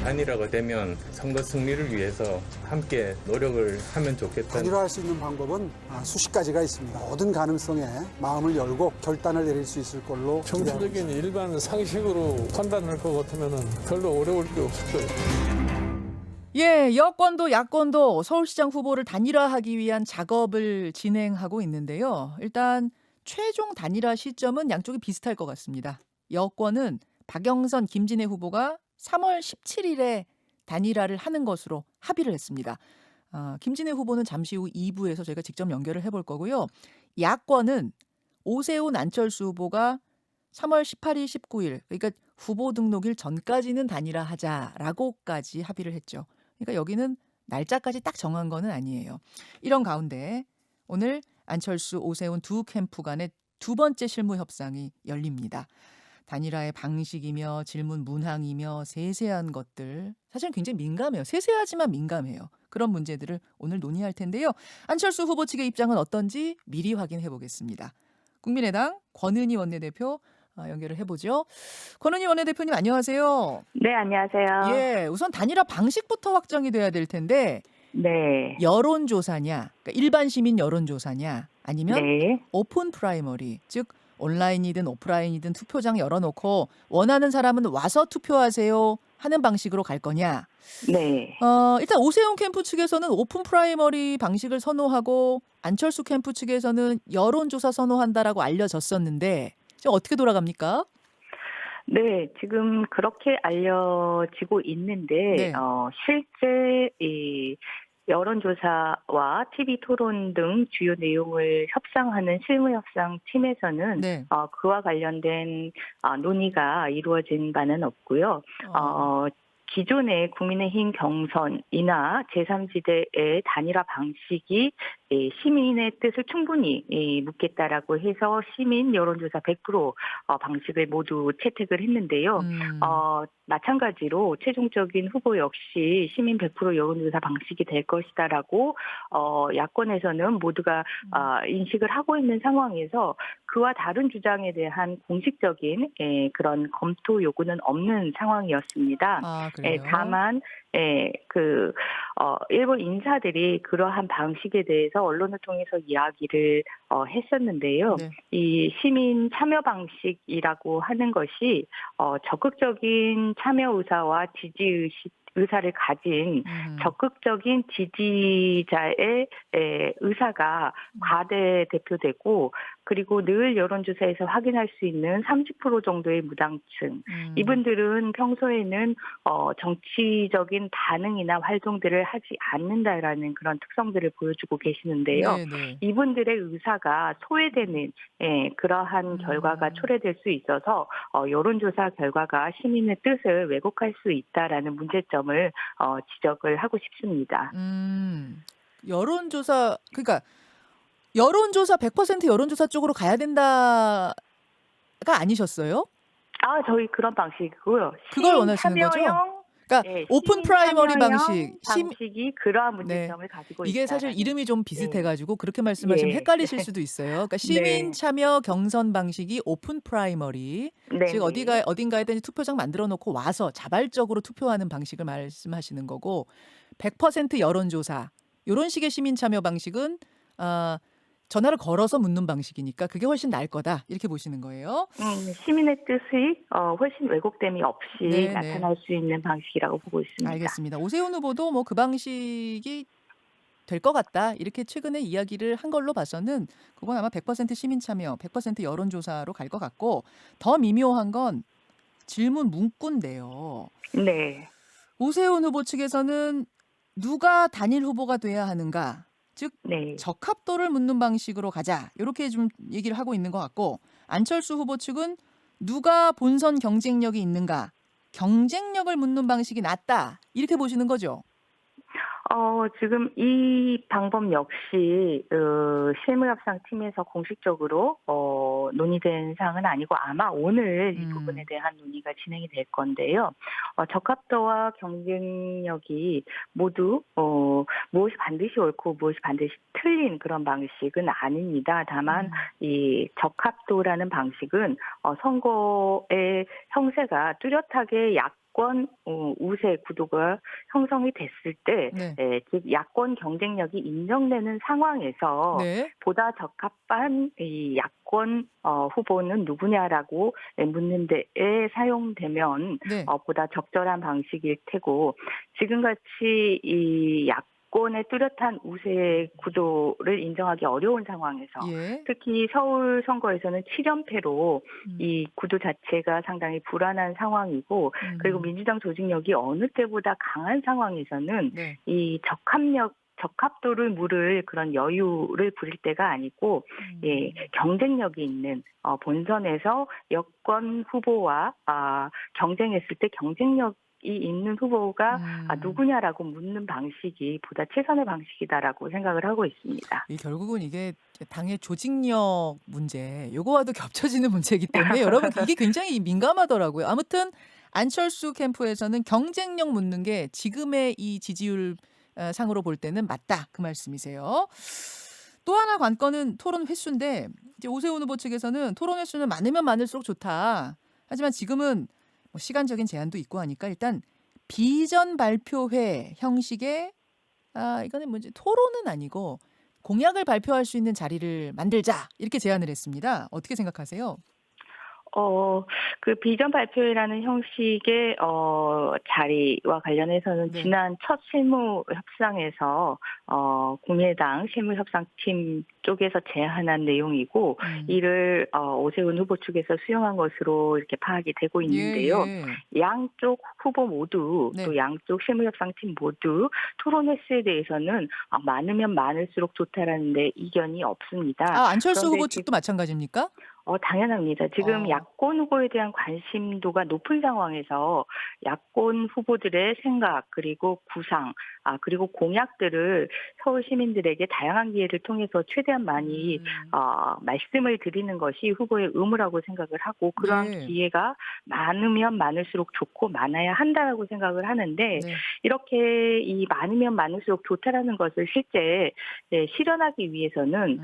단일화가 되면 선거 승리를 위해서 함께 노력을 하면 좋겠다는. 단일화할 수 있는 방법은 수십 가지가 있습니다. 모든 가능성에 마음을 열고 결단을 내릴 수 있을 걸로 기대하고 있습니다. 정치적인 일반 상식으로 판단할 것 같으면 별로 어려울 게 없을 거예요. 예, 여권도 야권도 서울시장 후보를 단일화하기 위한 작업을 진행하고 있는데요. 일단 최종 단일화 시점은 양쪽이 비슷할 것 같습니다. 여권은 박영선, 김진애 후보가 3월 17일에 단일화를 하는 것으로 합의를 했습니다. 김진애 후보는 잠시 후 2부에서 저희가 직접 연결을 해볼 거고요. 야권은 오세훈, 안철수 후보가 3월 18일, 19일, 그러니까 후보 등록일 전까지는 단일화하자라고까지 합의를 했죠. 그러니까 여기는 날짜까지 딱 정한 거는 아니에요. 이런 가운데 오늘 안철수, 오세훈 두 캠프 간의 두 번째 실무 협상이 열립니다. 단일화의 방식이며 질문 문항이며 세세한 것들, 사실 굉장히 민감해요. 세세하지만 민감해요. 그런 문제들을 오늘 논의할 텐데요. 안철수 후보 측의 입장은 어떤지 미리 확인해 보겠습니다. 국민의당 권은희 원내대표 연결을 해보죠. 권은희 원내대표님 안녕하세요. 네, 안녕하세요. 예, 우선 단일화 방식부터 확정이 돼야 될 텐데 네. 여론조사냐, 그러니까 일반 시민 여론조사냐, 아니면 네. 오픈 프라이머리, 즉 온라인이든 오프라인이든 투표장 열어놓고 원하는 사람은 와서 투표하세요 하는 방식으로 갈 거냐. 네. 일단 오세훈 캠프 측에서는 오픈 프라이머리 방식을 선호하고 안철수 캠프 측에서는 여론조사 선호한다라고 알려졌었는데 지금 어떻게 돌아갑니까? 네, 지금 그렇게 알려지고 있는데, 네. 실제 이 여론조사와 TV 토론 등 주요 내용을 협상하는 실무협상팀에서는 네. 그와 관련된 논의가 이루어진 바는 없고요. 기존의 국민의힘 경선이나 제3지대의 단일화 방식이 시민의 뜻을 충분히 묻겠다라고 해서 시민 여론조사 100% 방식을 모두 채택을 했는데요. 마찬가지로 최종적인 후보 역시 시민 100% 여론조사 방식이 될 것이다라고 야권에서는 모두가 인식을 하고 있는 상황에서 그와 다른 주장에 대한 공식적인 그런 검토 요구는 없는 상황이었습니다. 그래요? 다만 일본 인사들이 그러한 방식에 대해서 언론을 통해서 이야기를 했었는데요. 네. 이 시민 참여 방식이라고 하는 것이 적극적인 참여 의사와 지지 의사를 가진 적극적인 지지자의 의사가 과대 대표되고 그리고 늘 여론조사에서 확인할 수 있는 30% 정도의 무당층. 이분들은 평소에는 정치적인 반응이나 활동들을 하지 않는다라는 그런 특성들을 보여주고 계시는데요. 네네. 이분들의 의사가 소외되는 그러한 결과가 초래될 수 있어서 여론조사 결과가 시민의 뜻을 왜곡할 수 있다라는 문제점을 지적을 하고 싶습니다. 여론조사, 그러니까 여론조사 100% 여론조사 쪽으로 가야 된다가 아니셨어요? 저희 그런 방식이고요. 그걸 원하시는 거죠? 그러니까 오픈 프라이머리 방식이 그러한 문제점을 가지고 있다. 이게 사실 이름이 좀 비슷해가지고 그렇게 말씀하시면 헷갈리실 수도 있어요. 그러니까 시민 참여 경선 방식이 오픈 프라이머리, 즉 어딘가에든 투표장 만들어 놓고 와서 자발적으로 투표하는 방식을 말씀하시는 거고 100% 여론조사 이런 식의 시민 참여 방식은 전화를 걸어서 묻는 방식이니까 그게 훨씬 나을 거다 이렇게 보시는 거예요. 시민의 뜻이 훨씬 왜곡됨이 없이 나타날 수 있는 방식이라고 보고 있습니다. 알겠습니다. 오세훈 후보도 뭐 그 방식이 될 것 같다 이렇게 최근에 이야기를 한 걸로 봐서는 그건 아마 100% 시민 참여, 100% 여론조사로 갈 것 같고 더 미묘한 건 질문 문구인데요. 네. 오세훈 후보 측에서는 누가 단일 후보가 돼야 하는가? 즉 적합도를 묻는 방식으로 가자 이렇게 좀 얘기를 하고 있는 것 같고 안철수 후보 측은 누가 본선 경쟁력이 있는가 경쟁력을 묻는 방식이 낫다 이렇게 보시는 거죠? 지금 이 방법 역시 실무협상팀에서 공식적으로 논의된 사항은 아니고 아마 오늘 이 부분에 대한 논의가 진행이 될 건데요. 적합도와 경쟁력이 모두 무엇이 반드시 옳고 무엇이 반드시 틀린 그런 방식은 아닙니다. 다만 이 적합도라는 방식은 선거의 형세가 뚜렷하게 야권 우세 구도가 형성이 됐을 때, 네. 즉 야권 경쟁력이 인정되는 상황에서 네. 보다 적합한 이 야권 후보는 누구냐라고 묻는 데에 사용되면 네. 보다 적절한 방식일 테고, 지금같이 이 야권의 뚜렷한 우세 구도를 인정하기 어려운 상황에서 예. 특히 서울 선거에서는 7연패로 음. 이 구도 자체가 상당히 불안한 상황이고, 그리고 민주당 조직력이 어느 때보다 강한 상황에서는 네. 이 적합도를 물을 그런 여유를 부릴 때가 아니고, 예, 경쟁력이 있는 본선에서 여권 후보와 경쟁했을 때 경쟁력이 있는 후보가 누구냐라고 묻는 방식이 보다 최선의 방식이다라고 생각을 하고 있습니다. 결국은 이게 당의 조직력 문제, 요거와도 겹쳐지는 문제이기 때문에 여러분 이게 굉장히 민감하더라고요. 아무튼 안철수 캠프에서는 경쟁력 묻는 게 지금의 이 지지율 상으로 볼 때는 맞다, 그 말씀이세요. 또 하나 관건은 토론 횟수인데, 이제 오세훈 후보 측에서는 토론 횟수는 많으면 많을수록 좋다. 하지만 지금은 뭐 시간적인 제한도 있고 하니까 일단 비전 발표회 형식의 이거는 뭐지, 토론은 아니고 공약을 발표할 수 있는 자리를 만들자, 이렇게 제안을 했습니다. 어떻게 생각하세요? 그 비전 발표회라는 형식의 자리와 관련해서는 네. 지난 첫 실무 협상에서 국민의당 실무 협상팀 쪽에서 제안한 내용이고, 이를 오세훈 후보 측에서 수용한 것으로 이렇게 파악이 되고 있는데요. 예. 양쪽 후보 모두 네. 또 양쪽 실무 협상팀 모두 토론 횟수에 대해서는 많으면 많을수록 좋다라는데 이견이 없습니다. 안철수 그런데 후보 측도 마찬가지입니까? 당연합니다. 지금 야권 후보에 대한 관심도가 높은 상황에서 야권 후보들의 생각, 그리고 구상, 그리고 공약들을 서울 시민들에게 다양한 기회를 통해서 최대한 많이 말씀을 드리는 것이 후보의 의무라고 생각을 하고, 그러한 네. 기회가 많으면 많을수록 좋고 많아야 한다라고 생각을 하는데, 네. 이렇게 이 많으면 많을수록 좋다라는 것을 실제 실현하기 위해서는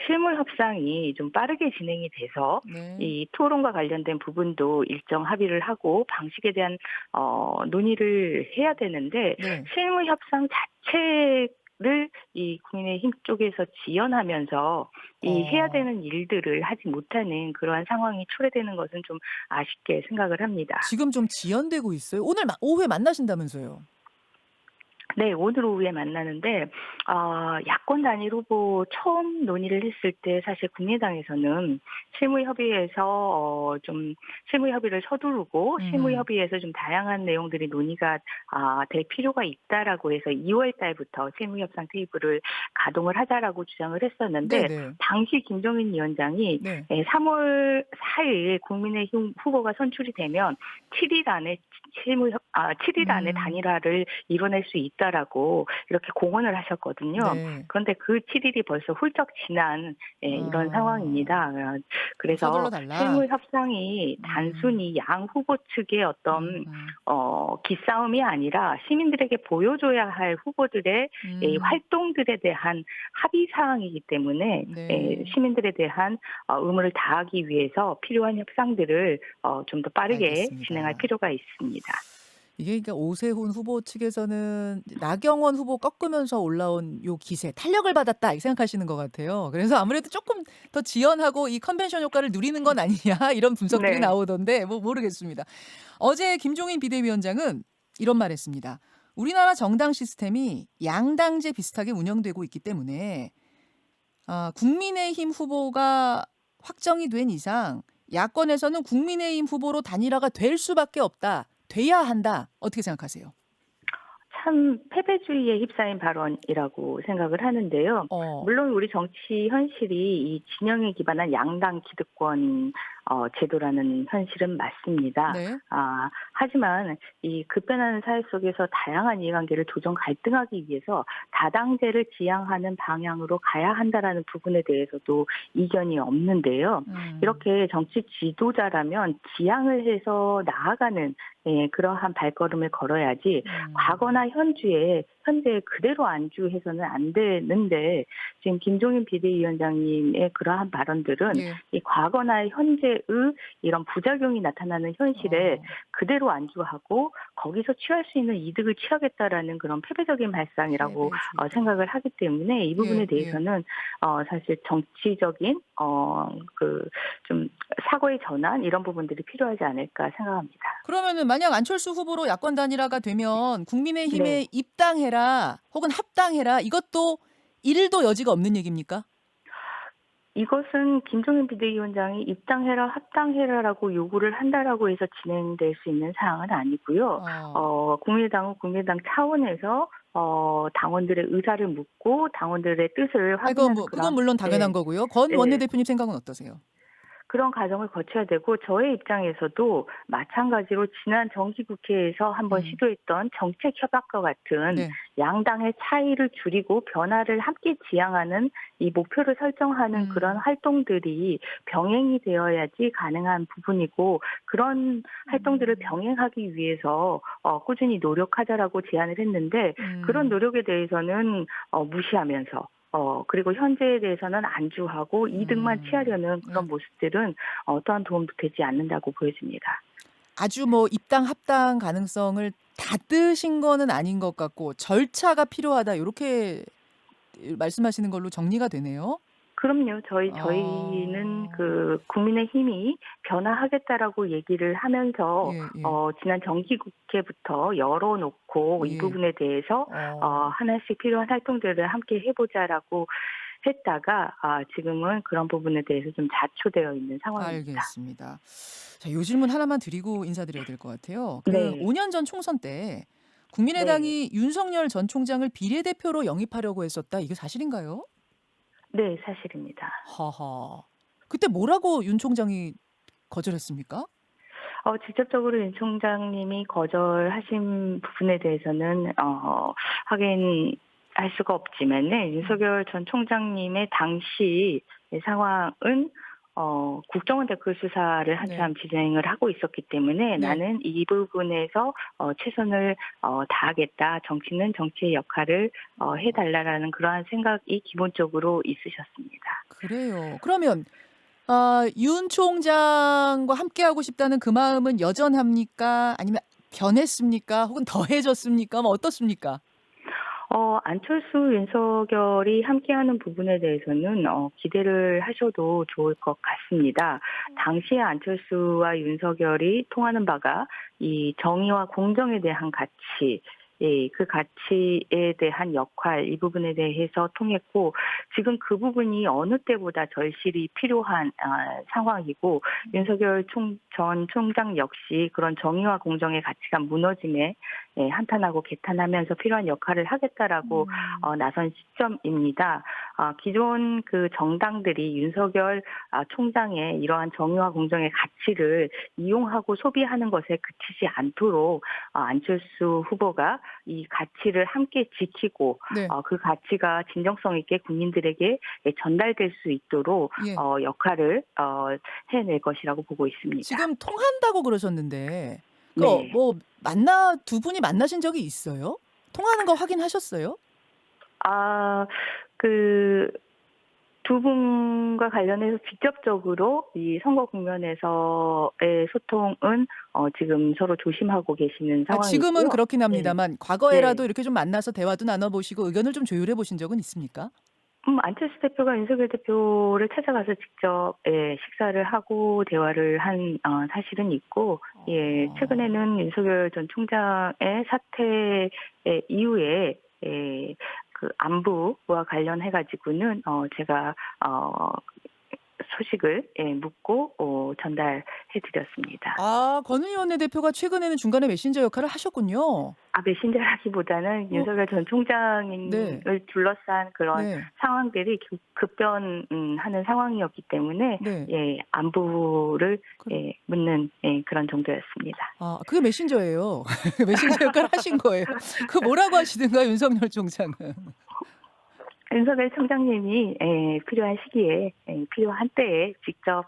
실물 협상이 좀 빠르게 진행이 돼서 네. 이 토론과 관련된 부분도 일정 합의를 하고 방식에 대한 논의를 해야 되는데, 네. 실무 협상 자체를 이 국민의힘 쪽에서 지연하면서 이 해야 되는 일들을 하지 못하는 그러한 상황이 초래되는 것은 좀 아쉽게 생각을 합니다. 지금 좀 지연되고 있어요. 오늘 오후에 만나신다면서요? 네, 오늘 오후에 만나는데, 야권 단일 후보 처음 논의를 했을 때 사실 국민의당에서는 실무협의에서 좀 실무협의를 서두르고 실무협의에서 좀 다양한 내용들이 논의가 될 필요가 있다라고 해서 2월 달부터 실무협상 테이블을 가동을 하자라고 주장을 했었는데, 네네. 당시 김종인 위원장이 네. 3월 4일 국민의힘 후보가 선출이 되면 7일 안에 7일 안에 단일화를 이뤄낼 수 있다라고 이렇게 공언을 하셨거든요. 네. 그런데 그 7일이 벌써 훌쩍 지난 이런 상황입니다. 그래서 서둘러 달라. 실무 협상이 단순히 양 후보 측의 어떤 기싸움이 아니라 시민들에게 보여줘야 할 후보들의 활동들에 대한 합의 사항이기 때문에 네. 시민들에 대한 의무를 다하기 위해서 필요한 협상들을 좀 더 빠르게 알겠습니다. 진행할 필요가 있습니다. 이게 그러니까 오세훈 후보 측에서는 나경원 후보 꺾으면서 올라온 요 기세, 탄력을 받았다, 이렇게 생각하시는 것 같아요. 그래서 아무래도 조금 더 지연하고 이 컨벤션 효과를 누리는 건 아니냐, 이런 분석들이 네. 나오던데 뭐 모르겠습니다. 어제 김종인 비대위원장은 이런 말 했습니다. 우리나라 정당 시스템이 양당제 비슷하게 운영되고 있기 때문에 국민의힘 후보가 확정이 된 이상 야권에서는 국민의힘 후보로 단일화가 될 수밖에 없다. 돼야 한다. 어떻게 생각하세요? 참 패배주의에 휩싸인 발언이라고 생각을 하는데요. 물론 우리 정치 현실이 이 진영에 기반한 양당 기득권 제도라는 현실은 맞습니다. 네. 하지만 이 급변하는 사회 속에서 다양한 이해관계를 조정 갈등하기 위해서 다당제를 지향하는 방향으로 가야 한다라는 부분에 대해서도 이견이 없는데요. 이렇게 정치 지도자라면 지향을 해서 나아가는 그러한 발걸음을 걸어야지 과거나 현재에 그대로 안주해서는 안 되는데, 지금 김종인 비대위원장님의 그러한 발언들은 이 과거나 현재 소외의 이런 부작용이 나타나는 현실을 그대로 안주하고 거기서 취할 수 있는 이득을 취하겠다라는 그런 패배적인 발상이라고 생각을 하기 때문에 이 부분에 대해서는 사실 정치적인 좀 사고의 전환 이런 부분들이 필요하지 않을까 생각합니다. 그러면은 만약 안철수 후보로 야권 단일화가 되면 국민의힘에 네. 입당해라 혹은 합당해라 이것도 1도 여지가 없는 얘기입니까? 이것은 김종인 비대위원장이 입당해라, 합당해라라고 요구를 한다라고 해서 진행될 수 있는 사항은 아니고요. 국민의당은 국민의당 차원에서 당원들의 의사를 묻고 당원들의 뜻을 확인하는 그건 물론 당연한 거고요. 권 네. 원내대표님 생각은 어떠세요? 그런 과정을 거쳐야 되고 저의 입장에서도 마찬가지로 지난 정기국회에서 한번 시도했던 정책협약과 같은 네. 양당의 차이를 줄이고 변화를 함께 지향하는 이 목표를 설정하는 그런 활동들이 병행이 되어야지 가능한 부분이고 그런 활동들을 병행하기 위해서 꾸준히 노력하자라고 제안을 했는데 그런 노력에 대해서는 무시하면서 그리고 현재에 대해서는 안주하고 이득만 취하려는 그런 모습들은 어떠한 도움도 되지 않는다고 보여집니다. 아주 뭐 입당 합당 가능성을 다 뜨신 거는 아닌 것 같고 절차가 필요하다 이렇게 말씀하시는 걸로 정리가 되네요. 그럼요. 저희는 그 국민의힘이 변화하겠다라고 얘기를 하면서 지난 정기국회부터 열어놓고 이 부분에 대해서 하나씩 필요한 활동들을 함께 해보자라고 했다가 지금은 그런 부분에 대해서 좀 자초되어 있는 상황입니다. 알겠습니다. 자, 요 질문 하나만 드리고 인사드려야 될 것 같아요. 네. 5년 전 총선 때 국민의당이 윤석열 전 총장을 비례대표로 영입하려고 했었다. 이게 사실인가요? 네, 사실입니다. 하하. 그때 뭐라고 윤 총장이 거절했습니까? 직접적으로 윤 총장님이 거절하신 부분에 대해서는 확인할 수가 없지만은 윤석열 전 총장님의 당시 상황은 국정원 댓글 수사를 한참 진행을 하고 있었기 때문에 나는 이 부분에서 최선을 다하겠다. 정치는 정치의 역할을 해달라라는 그러한 생각이 기본적으로 있으셨습니다. 그래요. 그러면 윤 총장과 함께하고 싶다는 그 마음은 여전합니까? 아니면 변했습니까? 혹은 더해졌습니까? 뭐 어떻습니까? 안철수, 윤석열이 함께하는 부분에 대해서는 기대를 하셔도 좋을 것 같습니다. 당시에 안철수와 윤석열이 통하는 바가 이 정의와 공정에 대한 가치, 그 가치에 대한 역할 이 부분에 대해서 통했고 지금 그 부분이 어느 때보다 절실히 필요한 상황이고 윤석열 전 총장 역시 그런 정의와 공정의 가치가 무너짐에 한탄하고 개탄하면서 필요한 역할을 하겠다라고 나선 시점입니다. 기존 그 정당들이 윤석열 총장의 이러한 정의와 공정의 가치를 이용하고 소비하는 것에 그치지 않도록 안철수 후보가 이 가치를 함께 지키고 그 가치가 진정성 있게 국민들에게 전달될 수 있도록 역할을 해낼 것이라고 보고 있습니다. 지금 통한다고 그러셨는데 네. 뭐 두 분이 만나신 적이 있어요? 통하는 거 확인하셨어요? 그 두 분과 관련해서 직접적으로 이 선거 국면에서의 소통은 지금 서로 조심하고 계시는 상황이고요. 지금은 그렇긴 합니다만 과거에라도 이렇게 좀 만나서 대화도 나눠보시고 의견을 좀 조율해 보신 적은 있습니까? 안철수 대표가 윤석열 대표를 찾아가서 직접 식사를 하고 대화를 한 사실은 있고 최근에는 윤석열 전 총장의 사퇴 이후에 그 안부와 관련해 가지고는 제가 소식을 묻고 전달해 드렸습니다. 권은희 원내대표가 최근에는 중간에 메신저 역할을 하셨군요. 메신저라기보다는 윤석열 전 총장을 둘러싼 그런 상황들이 급변하는 상황이었기 때문에 안부를 묻는 그런 정도였습니다. 그게 메신저예요. 메신저 역할을 하신 거예요. 그 뭐라고 하시든가 윤석열 총장은. 윤석열 총장님이 필요한 시기에 필요한 때에 직접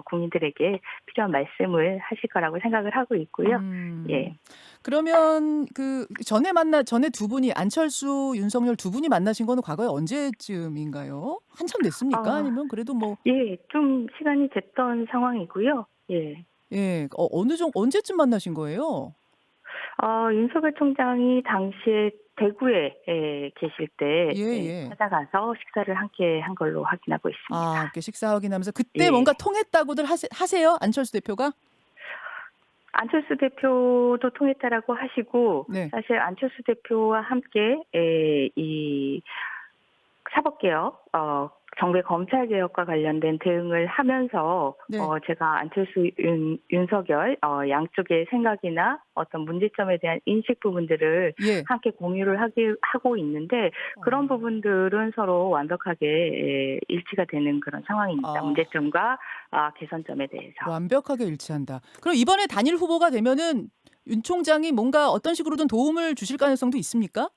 국민들에게 필요한 말씀을 하실 거라고 생각을 하고 있고요. 그러면 그 전에 두 분이 안철수, 윤석열 두 분이 만나신 거는 과거에 언제쯤인가요? 한참 됐습니까? 아. 아니면 그래도 뭐 예, 좀 시간이 됐던 상황이고요. 예. 예, 언제쯤 만나신 거예요? 윤석열 총장이 당시에 대구에 계실 때 예. 찾아가서 식사를 함께 한 걸로 확인하고 있습니다. 아, 이렇게 식사 확인하면서 그때 예. 뭔가 통했다고들 하세요? 안철수 대표가? 안철수 대표도 통했다라고 하시고 네. 사실 안철수 대표와 함께 이 사법개혁, 정부의 검찰개혁과 관련된 대응을 하면서 네. 제가 안철수, 윤석열 양쪽의 생각이나 어떤 문제점에 대한 인식 부분들을 예. 함께 공유를 하고 있는데 그런 부분들은 서로 완벽하게 일치가 되는 그런 상황입니다. 아. 문제점과 개선점에 대해서. 완벽하게 일치한다. 그럼 이번에 단일 후보가 되면은 윤 총장이 뭔가 어떤 식으로든 도움을 주실 가능성도 있습니까?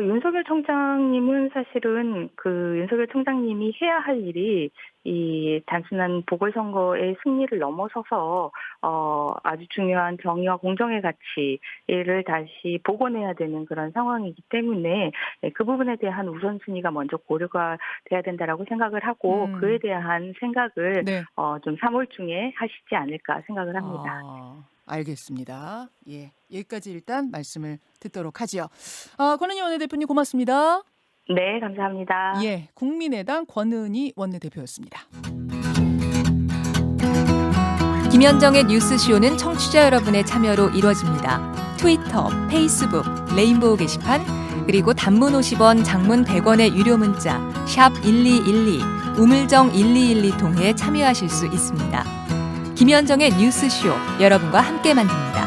윤석열 총장님은 사실은 그 윤석열 총장님이 해야 할 일이 이 단순한 보궐선거의 승리를 넘어서서 아주 중요한 정의와 공정의 가치를 다시 복원해야 되는 그런 상황이기 때문에 그 부분에 대한 우선순위가 먼저 고려가 돼야 된다라고 생각을 하고 그에 대한 생각을 네. 좀 3월 중에 하시지 않을까 생각을 합니다. 알겠습니다. 예, 여기까지 일단 말씀을 듣도록 하지요. 권은희 원내대표님 고맙습니다. 네, 감사합니다. 예, 국민의당 권은희 원내대표였습니다. 김현정의 뉴스쇼는 청취자 여러분의 참여로 이루어집니다. 트위터, 페이스북, 레인보우 게시판, 그리고 단문 50원, 장문 100원의 유료 문자 샵 1212, 우물정 1212 통해 참여하실 수 있습니다. 김현정의 뉴스쇼, 여러분과 함께 만듭니다.